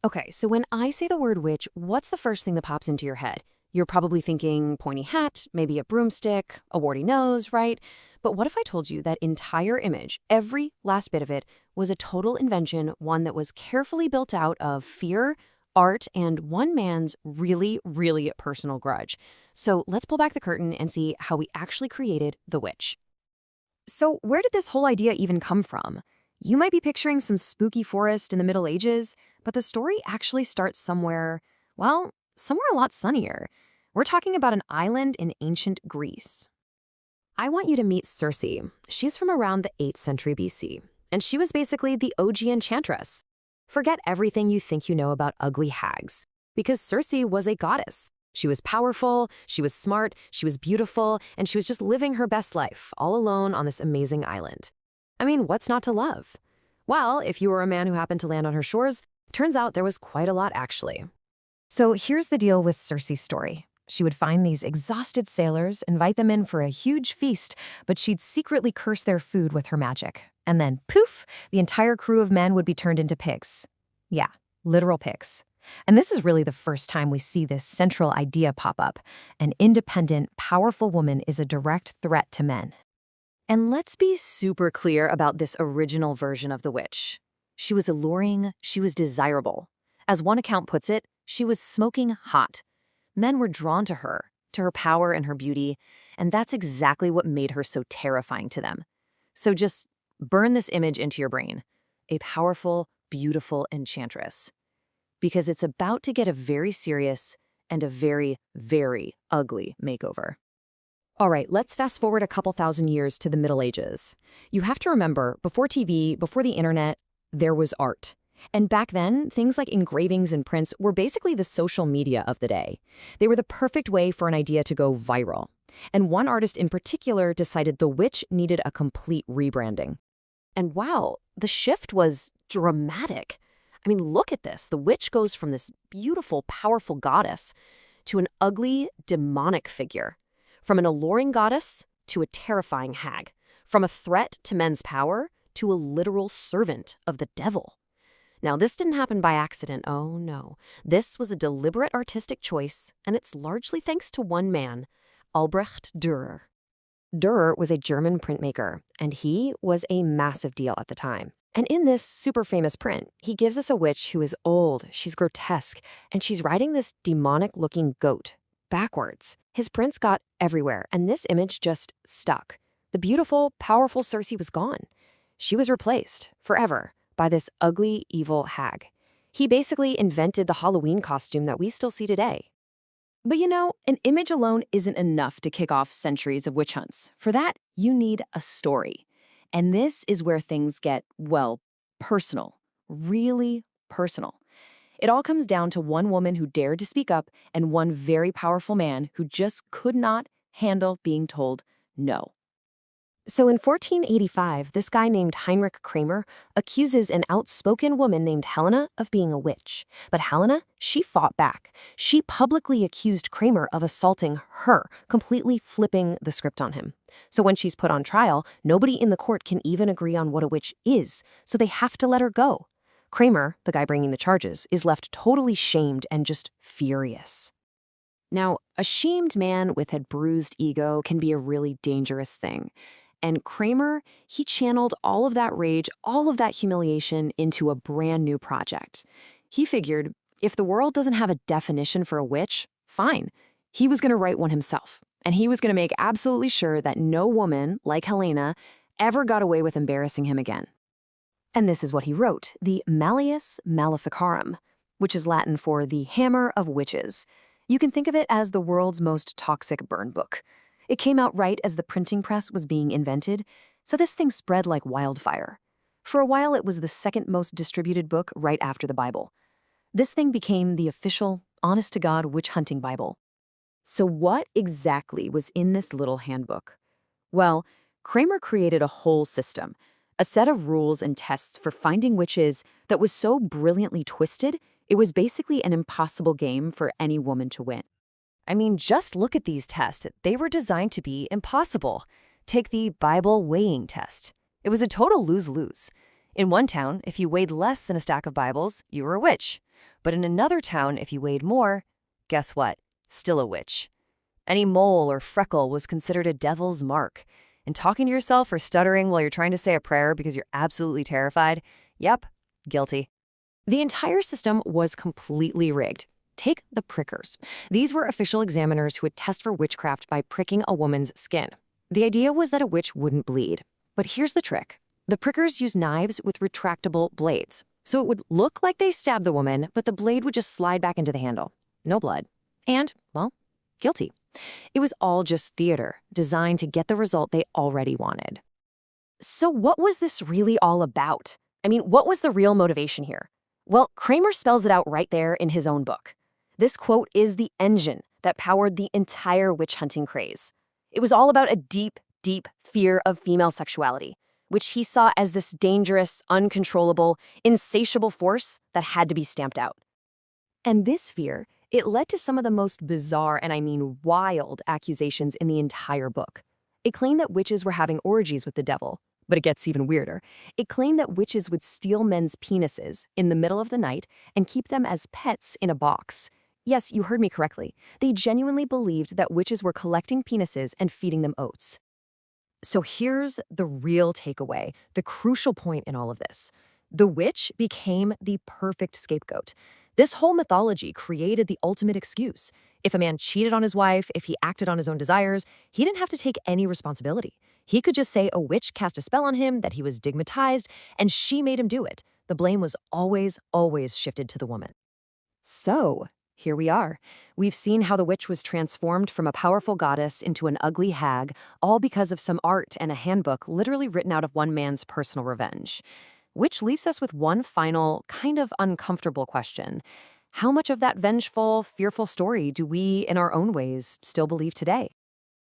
Okay, so when I say the word witch, what's the first thing that pops into your head? You're probably thinking pointy hat, maybe a broomstick, a warty nose, right? But what if I told you that entire image, every last bit of it, was a total invention, one that was carefully built out of fear, art, and one man's really, really personal grudge? So let's pull back the curtain and see how we actually created the witch. So where did this whole idea even come from? You might be picturing some spooky forest in the Middle Ages, but the story actually starts somewhere, well, somewhere a lot sunnier. We're talking about an island in ancient Greece. I want you to meet Circe. She's from around the 8th century BC, and she was basically the OG enchantress. Forget everything you think you know about ugly hags, because Circe was a goddess. She was powerful, she was smart, she was beautiful, and she was just living her best life, all alone on this amazing island. I mean, what's not to love? Well, if you were a man who happened to land on her shores, turns out there was quite a lot actually. So here's the deal with Circe's story. She would find these exhausted sailors, invite them in for a huge feast, but she'd secretly curse their food with her magic. And then, poof, the entire crew of men would be turned into pigs. Yeah, literal pigs. And this is really the first time we see this central idea pop up. An independent, powerful woman is a direct threat to men. And let's be super clear about this original version of the witch. She was alluring, she was desirable. As one account puts it, she was smoking hot. Men were drawn to her power and her beauty, and that's exactly what made her so terrifying to them. So just burn this image into your brain. A powerful, beautiful enchantress. Because it's about to get a very serious and a very, very ugly makeover. All right, let's fast forward a couple thousand years to the Middle Ages. You have to remember, before TV, before the internet, there was art. And back then, things like engravings and prints were basically the social media of the day. They were the perfect way for an idea to go viral. And one artist in particular decided the witch needed a complete rebranding. And wow, the shift was dramatic. I mean, look at this. The witch goes from this beautiful, powerful goddess to an ugly, demonic figure. From an alluring goddess to a terrifying hag. From a threat to men's power to a literal servant of the devil. Now, this didn't happen by accident, oh no. This was a deliberate artistic choice, and it's largely thanks to one man, Albrecht Dürer. Dürer was a German printmaker, and he was a massive deal at the time. And in this super famous print, he gives us a witch who is old, she's grotesque, and she's riding this demonic-looking goat, backwards. His prints got everywhere, and this image just stuck. The beautiful, powerful Circe was gone. She was replaced, forever, by this ugly, evil hag. He basically invented the Halloween costume that we still see today. But you know, an image alone isn't enough to kick off centuries of witch hunts. For that, you need a story. And this is where things get, well, personal. Really personal. It all comes down to one woman who dared to speak up and one very powerful man who just could not handle being told no. So in 1485, this guy named Heinrich Kramer accuses an outspoken woman named Helena of being a witch. But Helena, she fought back. She publicly accused Kramer of assaulting her, completely flipping the script on him. So when she's put on trial, nobody in the court can even agree on what a witch is, so they have to let her go. Kramer, the guy bringing the charges, is left totally shamed and just furious. Now, a shamed man with a bruised ego can be a really dangerous thing. And Kramer, he channeled all of that rage, all of that humiliation into a brand new project. He figured, if the world doesn't have a definition for a witch, fine. He was going to write one himself. And he was going to make absolutely sure that no woman, like Helena, ever got away with embarrassing him again. And this is what he wrote, the Malleus Maleficarum, which is Latin for the Hammer of Witches. You can think of it as the world's most toxic burn book. It came out right as the printing press was being invented, so this thing spread like wildfire. For a while, it was the second most distributed book right after the Bible. This thing became the official, honest-to-God witch hunting Bible. So what exactly was in this little handbook? Well, Kramer created a whole system, a set of rules and tests for finding witches that was so brilliantly twisted, it was basically an impossible game for any woman to win. I mean, just look at these tests. They were designed to be impossible. Take the Bible weighing test. It was a total lose-lose. In one town, if you weighed less than a stack of Bibles, you were a witch. But in another town, if you weighed more, guess what? Still a witch. Any mole or freckle was considered a devil's mark. And talking to yourself or stuttering while you're trying to say a prayer because you're absolutely terrified, yep, guilty. The entire system was completely rigged. Take the prickers. These were official examiners who would test for witchcraft by pricking a woman's skin. The idea was that a witch wouldn't bleed. But here's the trick. The prickers used knives with retractable blades. So it would look like they stabbed the woman, but the blade would just slide back into the handle. No blood. And, well, guilty. It was all just theater, designed to get the result they already wanted. So what was this really all about? I mean, what was the real motivation here? Well, Kramer spells it out right there in his own book. This quote is the engine that powered the entire witch hunting craze. It was all about a deep, deep fear of female sexuality, which he saw as this dangerous, uncontrollable, insatiable force that had to be stamped out. And this fear, it led to some of the most bizarre, and I mean wild, accusations in the entire book. It claimed that witches were having orgies with the devil. But it gets even weirder. It claimed that witches would steal men's penises in the middle of the night and keep them as pets in a box. Yes, you heard me correctly. They genuinely believed that witches were collecting penises and feeding them oats. So here's the real takeaway, the crucial point in all of this. The witch became the perfect scapegoat. This whole mythology created the ultimate excuse. If a man cheated on his wife, if he acted on his own desires, he didn't have to take any responsibility. He could just say a witch cast a spell on him, that he was stigmatized, and she made him do it. The blame was always, always shifted to the woman. So, here we are. We've seen how the witch was transformed from a powerful goddess into an ugly hag, all because of some art and a handbook literally written out of one man's personal revenge. Which leaves us with one final, kind of uncomfortable question. How much of that vengeful, fearful story do we, in our own ways, still believe today?